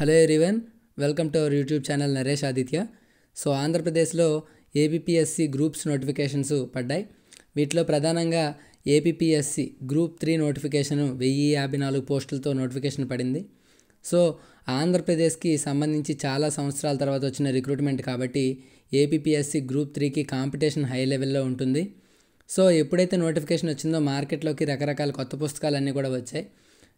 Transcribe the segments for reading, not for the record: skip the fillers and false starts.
Hello everyone, welcome to our YouTube channel Naresh Aditya. So ఆంధ్రప్రదేశ్లో APPSC groups notifications పడ్డాయి. వీటిలో ప్రధానంగా ఏపీపీఎస్సి గ్రూప్ 3 నోటిఫికేషను 1054 పోస్టులతో నోటిఫికేషన్ పడింది. సో ఆంధ్రప్రదేశ్కి సంబంధించి చాలా సంవత్సరాల తర్వాత వచ్చిన రిక్రూట్మెంట్ కాబట్టి ఏపీపీఎస్సి గ్రూప్ 3కి కాంపిటీషన్ హై లెవెల్లో ఉంటుంది. సో ఎప్పుడైతే నోటిఫికేషన్ వచ్చిందో మార్కెట్లోకి రకరకాల కొత్త పుస్తకాలన్నీ కూడా వచ్చాయి.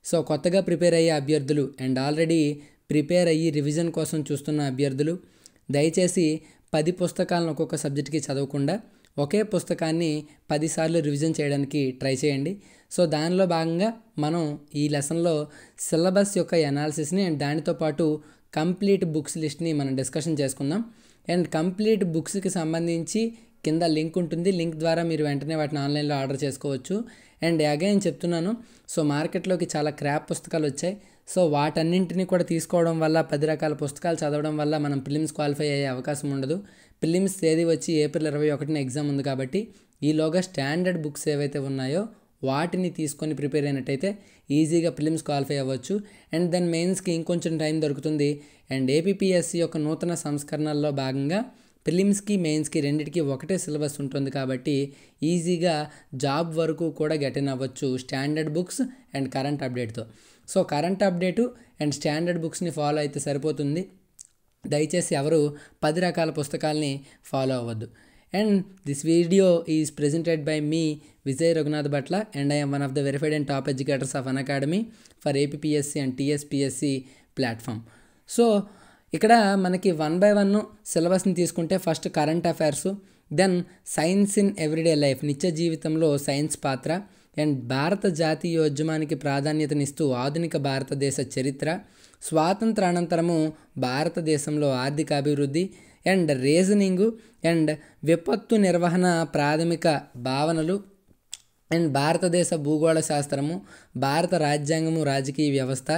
సో కొత్తగా ప్రిపేర్ అయ్యే అభ్యర్థులు అండ్ ఆల్రెడీ ప్రిపేర్ అయ్యి రివిజన్ కోసం చూస్తున్న అభ్యర్థులు దయచేసి 10 పుస్తకాలను ఒక్కొక్క సబ్జెక్ట్కి చదవకుండా ఒకే పుస్తకాన్ని 10 సార్లు రివిజన్ చేయడానికి ట్రై చేయండి. సో దానిలో భాగంగా మనం ఈ లెసన్లో సిలబస్ యొక్క అనాలిసిస్ని అండ్ దానితో పాటు కంప్లీట్ బుక్స్ లిస్ట్ని మనం డిస్కషన్ చేసుకుందాం. అండ్ కంప్లీట్ బుక్స్కి సంబంధించి కింద లింక్ ఉంటుంది. లింక్ ద్వారా మీరు వెంటనే వాటిని ఆన్లైన్లో ఆర్డర్ చేసుకోవచ్చు. అండ్ అగైన్ చెప్తున్నాను, సో మార్కెట్లోకి చాలా క్రాప్ పుస్తకాలు వచ్చాయి. సో వాటన్నింటినీ కూడా తీసుకోవడం వల్ల 10 రకాల పుస్తకాలు చదవడం వల్ల మనం ప్రిలిమ్స్ క్వాలిఫై అయ్యే అవకాశం ఉండదు. ప్రిలిమ్స్ తేదీ వచ్చి ఏప్రిల్ 21న ఎగ్జామ్ ఉంది కాబట్టి ఈలోగా స్టాండర్డ్ బుక్స్ ఏవైతే ఉన్నాయో వాటిని తీసుకొని ప్రిపేర్ అయినట్టయితే ఈజీగా ప్రిలిమ్స్ క్వాలిఫై అవ్వచ్చు. అండ్ దెన్ మెయిన్స్కి ఇంకొంచెం టైం దొరుకుతుంది. అండ్ ఏపీపీఎస్సి యొక్క నూతన సంస్కరణల్లో భాగంగా ప్రిలిమ్స్కి మెయిన్స్కి రెండింటికి ఒకటే సిలబస్ ఉంటుంది కాబట్టి ఈజీగా జాబ్ వరకు కూడా గెట్ అవ్వచ్చు స్టాండర్డ్ బుక్స్ అండ్ కరెంట్ అప్డేట్తో. So current update and standard బుక్స్ని ఫాలో అయితే సరిపోతుంది. దయచేసి ఎవరు 10 రకాల పుస్తకాలని ఫాలో అవ్వద్దు. And this video is presented by మీ Vijay Raghunath Bhatla and I'm one of the verified and top educators of Unacademy for APPSC and TSPSC platform. So ఇక్కడ మనకి 1 by 1 సిలబస్ని తీసుకుంటే first current affairs, then science in everyday life నిత్య జీవితంలో science పాత్ర, and భారత జాతీయోద్యమానికి ప్రాధాన్యతనిస్తూ ఆధునిక భారతదేశ చరిత్ర, స్వాతంత్ర అనంతరము భారతదేశంలో ఆర్థిక అభివృద్ధి, అండ్ రీజనింగు, అండ్ విపత్తు నిర్వహణ ప్రాథమిక భావనలు, అండ్ భారతదేశ భూగోళ శాస్త్రము, భారత రాజ్యాంగము రాజకీయ వ్యవస్థ,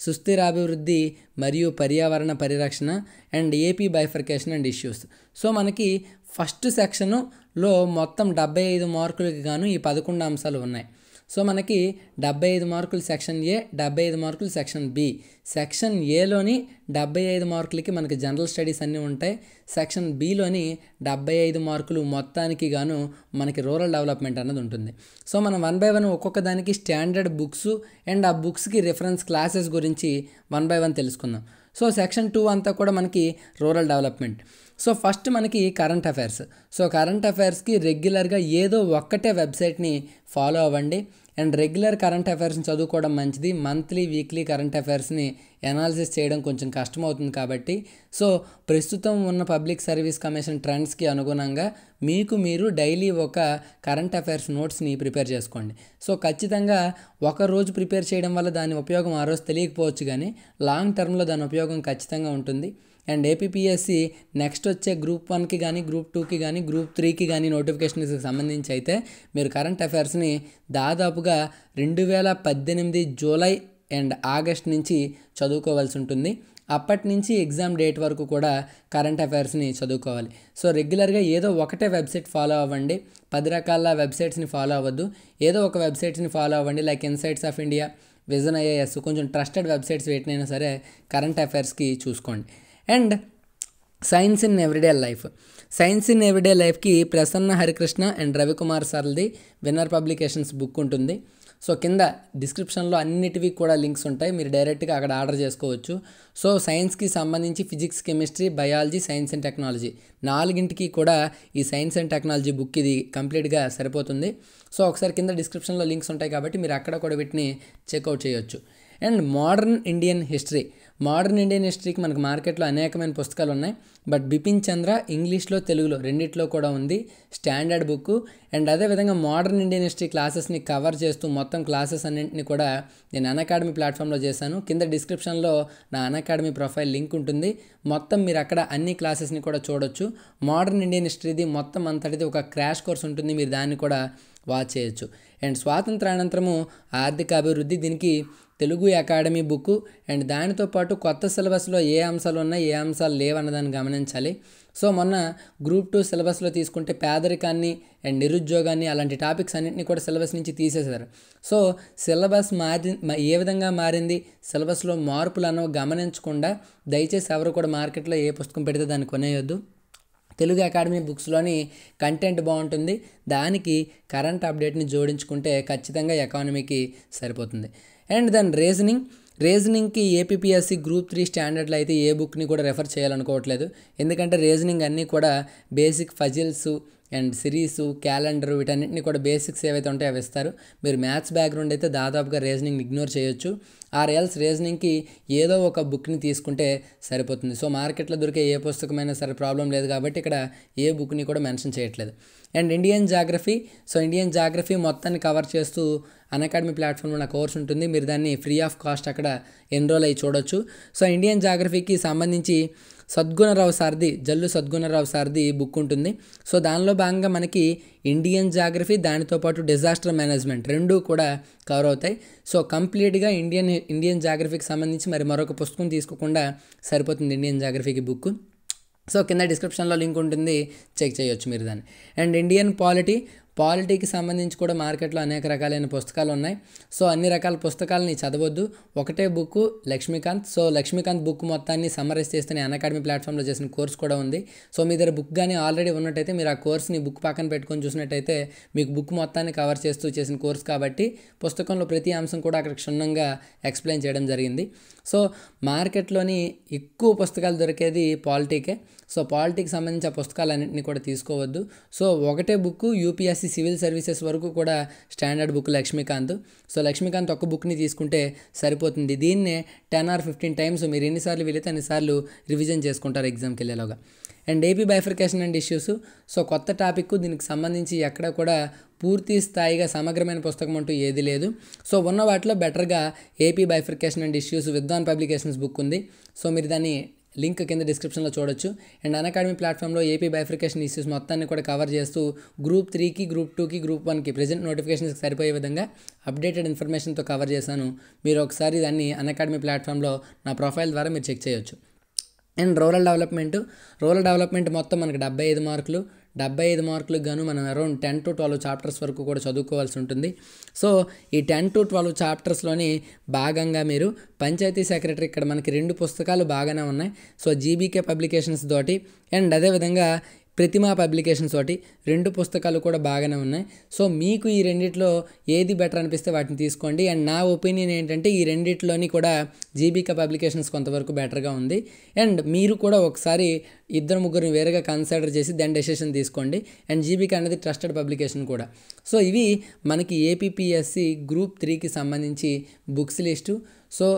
సుస్థిరాభివృద్ధి మరియు పర్యావరణ పరిరక్షణ, and AP bifurcation and issues. So మనకి ఫస్ట్ సెక్షన్లో మొత్తం 75 మార్కులకి గాను ఈ 11 అంశాలు ఉన్నాయి. సో మనకి 75 మార్కులు సెక్షన్ ఏ, 75 మార్కులు సెక్షన్ బి. సెక్షన్ ఏలోని 75 మార్కులకి మనకి జనరల్ స్టడీస్ అన్నీ ఉంటాయి. సెక్షన్ బిలోని 75 మార్కులు మొత్తానికి గాను మనకి రూరల్ డెవలప్మెంట్ అన్నది ఉంటుంది. సో మనం 1 by 1 ఒక్కొక్క దానికి స్టాండర్డ్ బుక్స్ అండ్ ఆ బుక్స్కి రిఫరెన్స్ క్లాసెస్ గురించి 1 by 1 తెలుసుకుందాం. సో సెక్షన్ 2 అంతా కూడా మనకి రూరల్ డెవలప్మెంట్. సో ఫస్ట్ మనకి కరెంట్ అఫైర్స్. సో కరెంట్ అఫైర్స్కి రెగ్యులర్గా ఏదో ఒక్కటే వెబ్సైట్ని ఫాలో అవ్వండి. అండ్ రెగ్యులర్ కరెంట్ అఫైర్స్ని చదువుకోవడం మంచిది. మంత్లీ వీక్లీ కరెంట్ అఫైర్స్ని అనాలిసిస్ చేయడం కొంచెం కష్టమవుతుంది కాబట్టి సో ప్రస్తుతం ఉన్న పబ్లిక్ సర్వీస్ కమిషన్ ట్రెండ్స్కి అనుగుణంగా మీకు మీరు డైలీ ఒక కరెంట్ అఫైర్స్ నోట్స్ని ప్రిపేర్ చేసుకోండి. సో ఖచ్చితంగా ఒక రోజు ప్రిపేర్ చేయడం వల్ల దాని ఉపయోగం ఆ రోజు తెలియకపోవచ్చు, కానీ లాంగ్ టర్మ్లో దాని ఉపయోగం ఖచ్చితంగా ఉంటుంది. అండ్ ఏపీపీఎస్సి నెక్స్ట్ వచ్చే గ్రూప్ 1కి కానీ గ్రూప్ 2కి కానీ గ్రూప్ 3కి కానీ నోటిఫికేషన్స్కి సంబంధించి అయితే మీరు కరెంట్ అఫైర్స్ని దాదాపుగా 2018 జూలై అండ్ ఆగస్ట్ నుంచి చదువుకోవాల్సి ఉంటుంది. అప్పటి నుంచి ఎగ్జామ్ డేట్ వరకు కూడా కరెంట్ అఫైర్స్ని చదువుకోవాలి. సో రెగ్యులర్గా ఏదో ఒకటే వెబ్సైట్ ఫాలో అవ్వండి. 10 రకాల వెబ్సైట్స్ని ఫాలో అవ్వద్దు. ఏదో ఒక వెబ్సైట్స్ని ఫాలో అవ్వండి. Like insights of India, vision IAS, కొంచెం ట్రస్టెడ్ వెబ్సైట్స్ వేటినైనా సరే కరెంట్ అఫైర్స్కి చూసుకోండి. And science in everyday life. Science in everyday లైఫ్కి ప్రసన్న హరికృష్ణ అండ్ రవికుమార్ సార్ది విన్నర్ పబ్లికేషన్స్ బుక్ ఉంటుంది. సో కింద డిస్క్రిప్షన్లో అన్నిటివి కూడా లింక్స్ ఉంటాయి, మీరు డైరెక్ట్గా అక్కడ ఆర్డర్ చేసుకోవచ్చు. సో సైన్స్కి సంబంధించి physics, chemistry, biology, science and technology 4కి కూడా ఈ సైన్స్ అండ్ టెక్నాలజీ బుక్ ఇది కంప్లీట్గా సరిపోతుంది. సో ఒకసారి కింద డిస్క్రిప్షన్లో లింక్స్ ఉంటాయి కాబట్టి మీరు అక్కడ కూడా వీటిని చెక్అవుట్ చేయొచ్చు. And modern Indian history. Modern Indian హిస్టరీకి మనకు మార్కెట్లో అనేకమైన పుస్తకాలు ఉన్నాయి. బట్ బిపిన్ చంద్ర ఇంగ్లీష్లో తెలుగులో రెండిట్లో కూడా ఉంది స్టాండర్డ్ బుక్. అండ్ అదేవిధంగా మోడర్న్ ఇండియన్ హిస్టరీ క్లాసెస్ని కవర్ చేస్తూ మొత్తం క్లాసెస్ అన్నింటినీ కూడా నేను అన్అకాడమీ ప్లాట్ఫామ్లో చేశాను. కింద డిస్క్రిప్షన్లో నా అన్అకాడమీ ప్రొఫైల్ లింక్ ఉంటుంది. మొత్తం మీరు అక్కడ అన్ని క్లాసెస్ని కూడా చూడొచ్చు. మోడర్న్ ఇండియన్ హిస్టరీది మొత్తం అంతటిది ఒక క్రాష్ కోర్స్ ఉంటుంది, మీరు దాన్ని కూడా వాచ్ చేయొచ్చు. అండ్ స్వాతంత్ర అనంతరము ఆర్థిక అభివృద్ధి, దీనికి తెలుగు అకాడమీ బుక్ అండ్ దానితో పాటు కొత్త సిలబస్లో ఏ అంశాలు ఉన్నాయి ఏ అంశాలు లేవన్నదాన్ని గమనించాలి. సో మొన్న గ్రూప్ 2 సిలబస్లో తీసుకుంటే పేదరికాన్ని అండ్ నిరుద్యోగాన్ని అలాంటి టాపిక్స్ అన్నింటినీ కూడా సిలబస్ నుంచి తీసేశారు. సో సిలబస్ ఏ విధంగా మారింది, సిలబస్లో మార్పులు అన్నవి గమనించకుండా దయచేసి ఎవరు కూడా మార్కెట్లో ఏ పుస్తకం పెడితే దాన్ని కొనేయొద్దు. తెలుగు అకాడమీ బుక్స్లోని కంటెంట్ బాగుంటుంది, దానికి కరెంట్ అప్డేట్ని జోడించుకుంటే ఖచ్చితంగా ఎకానమీకి సరిపోతుంది. అండ్ దెన్ రీజనింగ్కి ఏపీపీఎస్సీ గ్రూప్ 3 స్టాండర్డ్లో అయితే ఏ బుక్ని కూడా రెఫర్ చేయాలనుకోవట్లేదు. ఎందుకంటే రీజనింగ్ అన్నీ కూడా basic puzzles and series calendar వీటన్నిటిని కూడా బేసిక్స్ ఏవైతే ఉంటాయో అవి ఇస్తారు. మీరు మ్యాథ్స్ బ్యాక్గ్రౌండ్ అయితే దాదాపుగా రీజనింగ్ ఇగ్నోర్ చేయొచ్చు. ఆర్ ఎల్స్ రీజనింగ్కి ఏదో ఒక బుక్ని తీసుకుంటే సరిపోతుంది. సో మార్కెట్లో దొరికే ఏ పుస్తకమైనా సరే ప్రాబ్లం లేదు కాబట్టి ఇక్కడ ఏ బుక్ని కూడా మెన్షన్ చేయట్లేదు. అండ్ ఇండియన్ జాగ్రఫీ మొత్తాన్ని కవర్ చేస్తూ అన్అకాడమీ ప్లాట్ఫామ్లో నా కోర్స్ ఉంటుంది. మీరు దాన్ని ఫ్రీ ఆఫ్ కాస్ట్ అక్కడ ఎన్రోల్ అయ్యి చూడొచ్చు. సో ఇండియన్ జాగ్రఫీకి సంబంధించి జల్లు సద్గుణరావు సార్ది బుక్ ఉంటుంది. సో దానిలో భాగంగా మనకి ఇండియన్ జాగ్రఫీ దానితో పాటు డిజాస్టర్ మేనేజ్మెంట్ రెండూ కూడా కవర్ అవుతాయి. సో కంప్లీట్గా ఇండియన్ జాగ్రఫీకి సంబంధించి మరొక పుస్తకం తీసుకోకుండా సరిపోతుంది ఇండియన్ జాగ్రఫీకి బుక్. సో కింద డిస్క్రిప్షన్లో లింక్ ఉంటుంది, చెక్ చేయొచ్చు మీరు దాన్ని. అండ్ ఇండియన్ పాలిటీకి సంబంధించి కూడా మార్కెట్లో అనేక రకాలైన పుస్తకాలు ఉన్నాయి. సో అన్ని రకాల పుస్తకాలని చదవద్దు, ఒకటే book Laxmikanth. So Laxmikanth book మొత్తాన్ని సమ్మరైజ్ చేస్తే నేను అన్అకాడమీ ప్లాట్ఫామ్లో చేసిన కోర్స్ కూడా ఉంది. సో మీ దగ్గర బుక్ కానీ ఆల్రెడీ ఉన్నట్టయితే మీరు ఆ కోర్స్ని బుక్ పక్కన పెట్టుకొని చూసినట్టయితే మీకు బుక్ మొత్తాన్ని కవర్ చేస్తూ చేసిన కోర్స్ కాబట్టి పుస్తకంలో ప్రతి అంశం కూడా అక్కడ క్షుణ్ణంగా ఎక్స్ప్లెయిన్ చేయడం జరిగింది. సో మార్కెట్లోని ఎక్కువ పుస్తకాలు దొరికేది పాలిటీకే. సో పాలిటీకి సంబంధించి ఆ పుస్తకాలన్నింటినీ కూడా తీసుకోవద్దు. సో ఒకటే బుక్ యూపీఎస్సీ సివిల్ సర్వీసెస్ వరకు కూడా standard book Laxmikanth. So Laxmikanth ఒక్క బుక్ని తీసుకుంటే సరిపోతుంది. దీన్నే 10 or 15 టైమ్స్ మీరు ఎన్నిసార్లు వీలైతే అన్నిసార్లు రివిజన్ చేసుకుంటారు ఎగ్జామ్కి వెళ్ళేలోగా. And AP bifurcation and issues. So కొత్త టాపిక్, దీనికి సంబంధించి ఎక్కడ కూడా పూర్తి స్థాయిగా సమగ్రమైన పుస్తకం అంటూ ఏది లేదు. సో ఉన్న వాటిలో బెటర్గా AP bifurcation and issues Vidwan publications book ఉంది. సో మీరు దాన్ని లింక్ కింద డిస్క్రిప్షన్లో చూడొచ్చు. అండ్ అన్అకాడమీ ప్లాట్ఫామ్లో ఏపీ బైఫర్కేషన్ ఇష్యూస్ మొత్తాన్ని కూడా కవర్ చేస్తూ గ్రూప్ 3కి గ్రూప్ 2కి గ్రూప్ 1కి ప్రెజెంట్ నోటిఫికేషన్స్కి సరిపోయే విధంగా అప్డేటెడ్ ఇన్ఫర్మేషన్తో కవర్ చేశాను. మీరు ఒకసారి దాన్ని అన్అకాడమీ ప్లాట్ఫామ్లో నా ప్రొఫైల్ ద్వారా మీరు చెక్ చేయొచ్చు. అండ్ రూరల్ డెవలప్మెంట్ మొత్తం మనకి 75 మార్కులకు గాను మనం అరౌండ్ 10 to 12 చాప్టర్స్ వరకు కూడా చదువుకోవాల్సి ఉంటుంది. సో ఈ 10 to 12 చాప్టర్స్లోని భాగంగా మీరు పంచాయతీ సెక్రటరీ, ఇక్కడ మనకి 2 పుస్తకాలు బాగానే ఉన్నాయి. సో జీబీకే పబ్లికేషన్స్ తోటి అండ్ అదేవిధంగా ప్రతిమా పబ్లికేషన్స్ తోటి 2 పుస్తకాలు కూడా బాగానే ఉన్నాయి. సో మీకు ఈ రెండిట్లో ఏది బెటర్ అనిపిస్తే వాటిని తీసుకోండి. అండ్ నా ఒపీనియన్ ఏంటంటే ఈ రెండిట్లోని కూడా జీబీకే పబ్లికేషన్స్ కొంతవరకు బెటర్గా ఉంది. అండ్ మీరు కూడా ఒకసారి 2-3 వేరుగా కన్సిడర్ చేసి దాని డెసిషన్ తీసుకోండి. అండ్ జీబీకే అనేది ట్రస్టెడ్ పబ్లికేషన్ కూడా. సో ఇవి మనకి ఏపీపీఎస్సీ గ్రూప్ 3కి సంబంధించి books list. So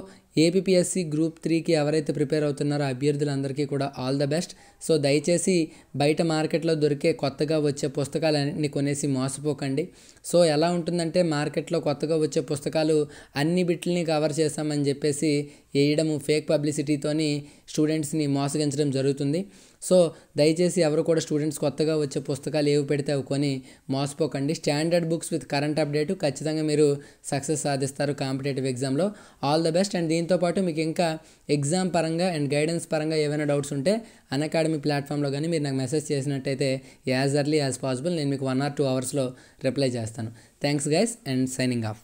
APPSC group 3కి ఎవరైతే ప్రిపేర్ అవుతున్నారో అభ్యర్థులందరికీ కూడా ఆల్ ద బెస్ట్. సో దయచేసి బయట మార్కెట్లో దొరికే కొత్తగా వచ్చే పుస్తకాలన్నింటినీ కొనేసి మోసపోకండి. సో ఎలా ఉంటుందంటే మార్కెట్లో కొత్తగా వచ్చే పుస్తకాలు అన్ని బిట్లని కవర్ చేస్తామని చెప్పేసి వేయడము, ఫేక్ పబ్లిసిటీతోని స్టూడెంట్స్ని మోసగించడం జరుగుతుంది. సో దయచేసి ఎవరు కూడా స్టూడెంట్స్ కొత్తగా వచ్చే పుస్తకాలు ఏవి పెడితే అవి కొని మోసపోకండి. Standard books with current update ఖచ్చితంగా మీరు సక్సెస్ సాధిస్తారు కాంపిటేటివ్ ఎగ్జామ్లో. All the best. అండ్ దీంతోపాటు మీకు ఇంకా ఎగ్జామ్ పరంగా అండ్ గైడెన్స్ పరంగా ఏమైనా డౌట్స్ ఉంటే అన్అకాడమీ ప్లాట్ఫామ్లో కానీ మీరు నాకు మెసేజ్ చేసినట్టయితే యాజ్ ఎర్లీ యాజ్ పాసిబుల్ నేను మీకు 1 or 2 అవర్స్లో రిప్లై చేస్తాను. Thanks guys and signing off.